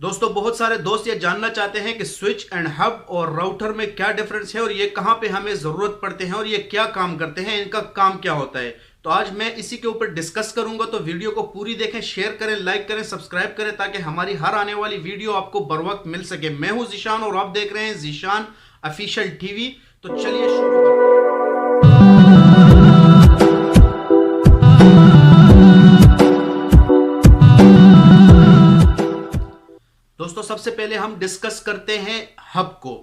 दोस्तों, बहुत सारे दोस्त ये जानना चाहते हैं कि स्विच एंड हब और राउटर में क्या डिफरेंस है और ये कहां पे हमें जरूरत पड़ते हैं और ये क्या काम करते हैं, इनका काम क्या होता है। तो आज मैं इसी के ऊपर डिस्कस करूंगा। तो वीडियो को पूरी देखें, शेयर करें, लाइक करें, सब्सक्राइब करें ताकि हमारी हर आने वाली वीडियो आपको बर वक्त मिल सके। मैं हूं जीशान और आप देख रहे हैं जीशान ऑफिशियल टीवी। तो चलिए शुरू करते हैं। दोस्तों, सबसे पहले हम डिस्कस करते हैं हब को।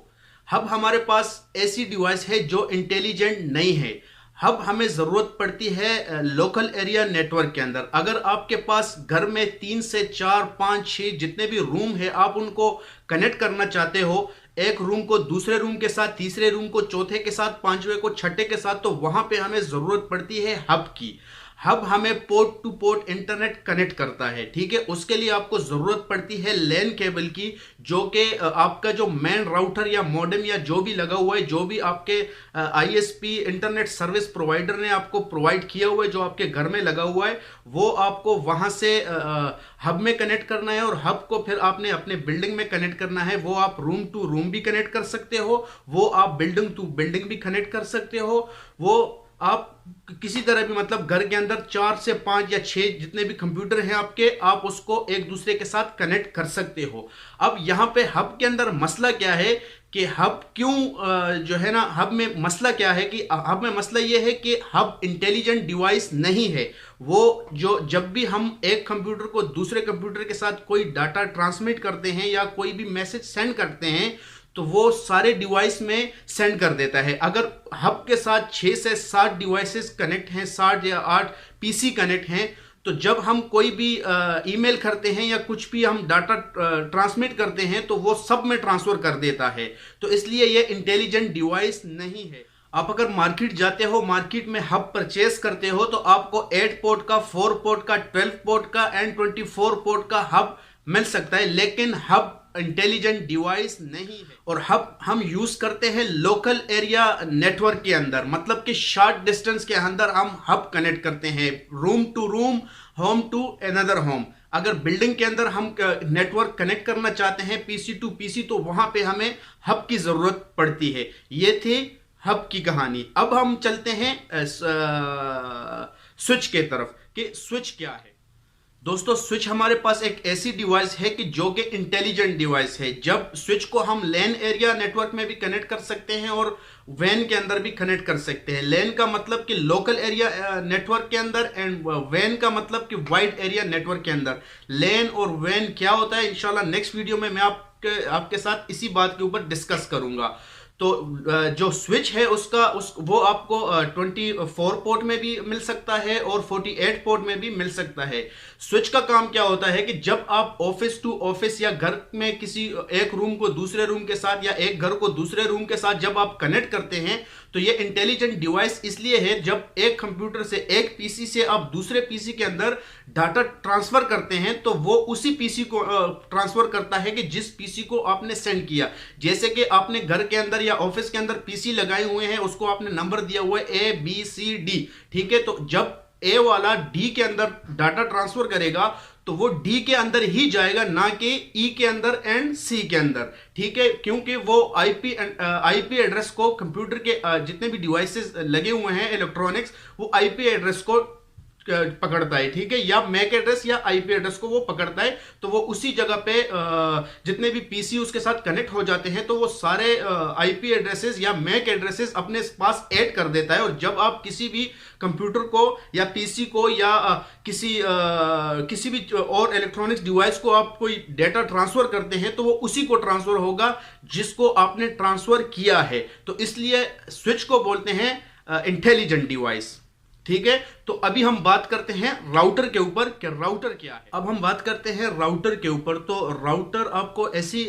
हब हमारे पास ऐसी डिवाइस है जो इंटेलिजेंट नहीं है। हब हमें जरूरत पड़ती है लोकल एरिया नेटवर्क के अंदर। अगर आपके पास घर में 3 से 4 5 6 जितने भी रूम है, आप उनको कनेक्ट करना चाहते हो, एक रूम को दूसरे रूम के साथ, तीसरे रूम को चौथे के साथ, पांचवें को छठे के साथ, तो वहां पे हमें जरूरत पड़ती है हब की। हब हमें port two port internet connect करता है, ठीक है। उसके लिए आपको जरूरत पड़ती है लैन केबल की, जो कि आपका जो मेन राउटर या मॉडेम या जो भी लगा हुआ है, जो भी आपके आईएसपी इंटरनेट सर्विस प्रोवाइडर ने आपको प्रोवाइड किया हुआ है, जो आपके घर में लगा हुआ है, वो आपको वहां से हब में कनेक्ट करना है। और हब को फिर आपने अपने बिल्डिंग में कनेक्ट करना है। वो आप रूम टू रूम भी कनेक्ट कर सकते हो, वो आप बिल्डिंग टू बिल्डिंग भी कनेक्ट कर सकते हो, वो आप किसी तरह भी, मतलब घर के अंदर 4 से 5 या 6 जितने भी कंप्यूटर हैं आपके, आप उसको एक दूसरे के साथ कनेक्ट कर सकते हो। अब यहां पे हब के अंदर मसला क्या है कि हब क्यों जो है ना, हब में मसला क्या है कि हब में मसला यह है कि हब इंटेलिजेंट डिवाइस नहीं है। वो जो जब भी हम एक कंप्यूटर को दूसरे कंप्यूटर के साथ कोई डाटा ट्रांसमिट करते हैं या कोई भी मैसेज सेंड करते हैं, तो वो सारे डिवाइस में सेंड कर देता है। अगर हब के साथ 6 से 7 डिवाइसेस कनेक्ट हैं, 7 या 8 पीसी कनेक्ट हैं, तो जब हम कोई भी ईमेल करते हैं या कुछ भी हम डाटा ट्रांसमिट करते हैं, तो वो सब में ट्रांसफर कर देता है। तो इसलिए ये इंटेलिजेंट डिवाइस नहीं है। आप अगर मार्केट जाते हो, मार्केट में हब परचेस करते हो, तो आपको 8 पोर्ट का, 4 पोर्ट का, 12 पोर्ट का एंड 24 पोर्ट का हब मिल सकता है, लेकिन हब इंटेलिजेंट डिवाइस नहीं है। और हब हम यूज करते हैं लोकल एरिया नेटवर्क के अंदर, मतलब कि शॉर्ट डिस्टेंस के अंदर हम हब कनेक्ट करते हैं, room to room, home to another home. अगर बिल्डिंग के अंदर हम नेटवर्क कनेक्ट करना चाहते हैं पीसी टू पीसी, तो वहां पे हमें हब की जरूरत पड़ती है। ये थी हब की कहानी। अब हम चलते हैं स्विच के तरफ कि स्विच क्या है। दोस्तों, स्विच हमारे पास एक ऐसी डिवाइस है कि जो कि इंटेलिजेंट डिवाइस है। जब स्विच को हम लैन एरिया नेटवर्क में भी कनेक्ट कर सकते हैं और वैन के अंदर भी कनेक्ट कर सकते हैं। लैन का मतलब कि लोकल एरिया नेटवर्क के अंदर, एंड वैन का मतलब कि वाइड एरिया नेटवर्क के अंदर। लैन और वैन क्या होता है, इंशाल्लाह नेक्स्ट वीडियो में मैं आपके साथ इसी बात के ऊपर डिस्कस करूंगा। तो जो स्विच है वो आपको 24 पोर्ट में भी मिल सकता है और 48 पोर्ट में भी मिल सकता है। स्विच का काम क्या होता है कि जब आप ऑफिस टू ऑफिस या घर में किसी एक रूम को दूसरे रूम के साथ या एक घर को दूसरे रूम के साथ जब आप कनेक्ट करते हैं, तो ये इंटेलिजेंट डिवाइस इसलिए है, जब एक कंप्यूटर से, एक पीसी से आप दूसरे पीसी के अंदर डाटा ट्रांसफर करते हैं, तो वो उसी पीसी को ट्रांसफर करता है कि जिस पीसी को आपने सेंड किया। जैसे कि आपने घर के अंदर या ऑफिस के अंदर पीसी लगाए हुए हैं, उसको आपने नंबर दिया हुआ है ABCD, ठीक है। तो जब ए वाला डी के अंदर डाटा ट्रांसफर करेगा, तो वो डी के अंदर ही जाएगा, ना कि ई के अंदर एंड सी के अंदर, ठीक है। क्योंकि वो आईपी एड्रेस को, कंप्यूटर के जितने भी डिवाइसेस लगे हुए हैं इलेक्ट्रॉनिक्स, वो आईपी एड्रेस को पकड़ता है, ठीक है, या मैक एड्रेस या आईपी एड्रेस को वो पकड़ता है। तो वो उसी जगह पे जितने भी पीसी उसके साथ कनेक्ट हो जाते हैं, तो वो सारे आईपी एड्रेसेस या मैक एड्रेसेस अपने पास ऐड कर देता है। और जब आप किसी भी कंप्यूटर को या पीसी को या किसी भी और इलेक्ट्रॉनिक्स डिवाइस को आप कोई डेटा ट्रांसफर करते हैं, तो वो उसी को ट्रांसफर होगा जिसको आपने ट्रांसफर किया है। तो इसलिए स्विच को बोलते हैं इंटेलिजेंट डिवाइस, ठीक है। तो अभी हम बात करते हैं राउटर के ऊपर कि राउटर क्या है। अब हम बात करते हैं राउटर के ऊपर। तो राउटर आपको ऐसी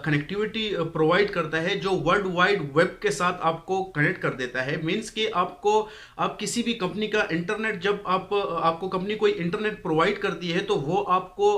कनेक्टिविटी प्रोवाइड करता है जो वर्ल्ड वाइड वेब के साथ आपको कनेक्ट कर देता है। मींस कि आप किसी भी कंपनी का इंटरनेट, जब आपको कंपनी कोई इंटरनेट प्रोवाइड करती है, तो वो आपको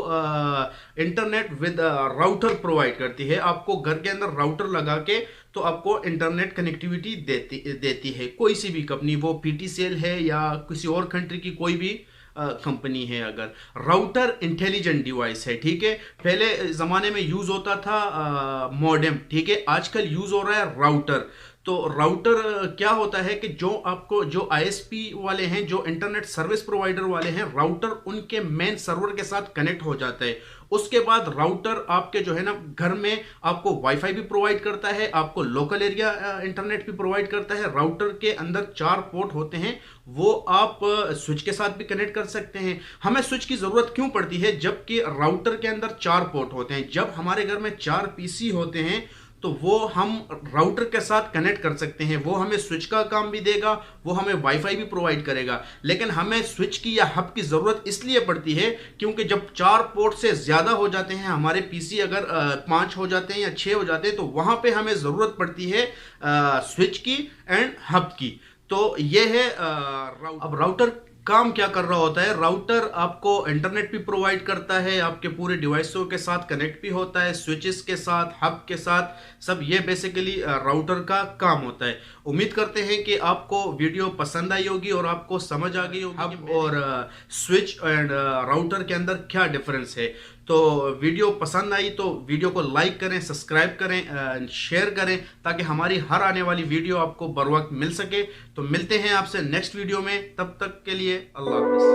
इंटरनेट विद राउटर प्रोवाइड करती है। आपको घर के अंदर राउटर लगा के तो आपको इंटरनेट कनेक्टिविटी देती है। कोई सी भी कंपनी, वो पीटीसीएल है या किसी और कंट्री की कोई भी कंपनी है। अगर राउटर इंटेलिजेंट डिवाइस है, ठीक है, पहले ज़माने में यूज़ होता था मॉडेम, ठीक है, आजकल यूज़ हो रहा है राउटर। तो राउटर क्या होता है कि जो आपको जो आईएसपी वाले हैं, जो इंटरनेट सर्विस प्रोवाइडर वाले हैं, राउटर उनके मेन सर्वर के साथ कनेक्ट हो जाता है। उसके बाद राउटर आपके जो है ना घर में आपको वाईफाई भी प्रोवाइड करता है, आपको लोकल एरिया इंटरनेट भी प्रोवाइड करता है। राउटर के अंदर 4 पोर्ट होते हैं, वो आप स्विच के साथ भी कनेक्ट कर सकते हैं। हमें स्विच की जरूरत क्यों पड़ती है जबकि राउटर के अंदर 4 पोर्ट होते हैं? जब हमारे घर में 4 पीसी होते हैं तो वो हम राउटर के साथ कनेक्ट कर सकते हैं, वो हमें स्विच का काम भी देगा, वो हमें वाईफाई भी प्रोवाइड करेगा। लेकिन हमें स्विच की या हब की ज़रूरत इसलिए पड़ती है क्योंकि जब 4 पोर्ट से ज़्यादा हो जाते हैं हमारे पीसी, अगर 5 हो जाते हैं या 6 हो जाते हैं, तो वहाँ पे हमें ज़रूरत पड़ती है स्विच की एंड हब की। तो ये है अब राउटर काम क्या कर रहा होता है। राउटर आपको इंटरनेट भी प्रोवाइड करता है, आपके पूरे डिवाइसों के साथ कनेक्ट भी होता है, स्विचेस के साथ, हब के साथ, सब ये बेसिकली राउटर का काम होता है। उम्मीद करते हैं कि आपको वीडियो पसंद आई होगी और आपको समझ आ गई होगी हब और स्विच एंड राउटर के अंदर क्या डिफरेंस है। तो वीडियो पसंद आई तो वीडियो को लाइक करें, सब्सक्राइब करें, शेयर करें, ताकि हमारी हर आने वाली वीडियो आपको बर वक्त मिल सके। तो मिलते हैं आपसे नेक्स्ट वीडियो में, तब तक के लिए अल्लाह हाफ़िज़।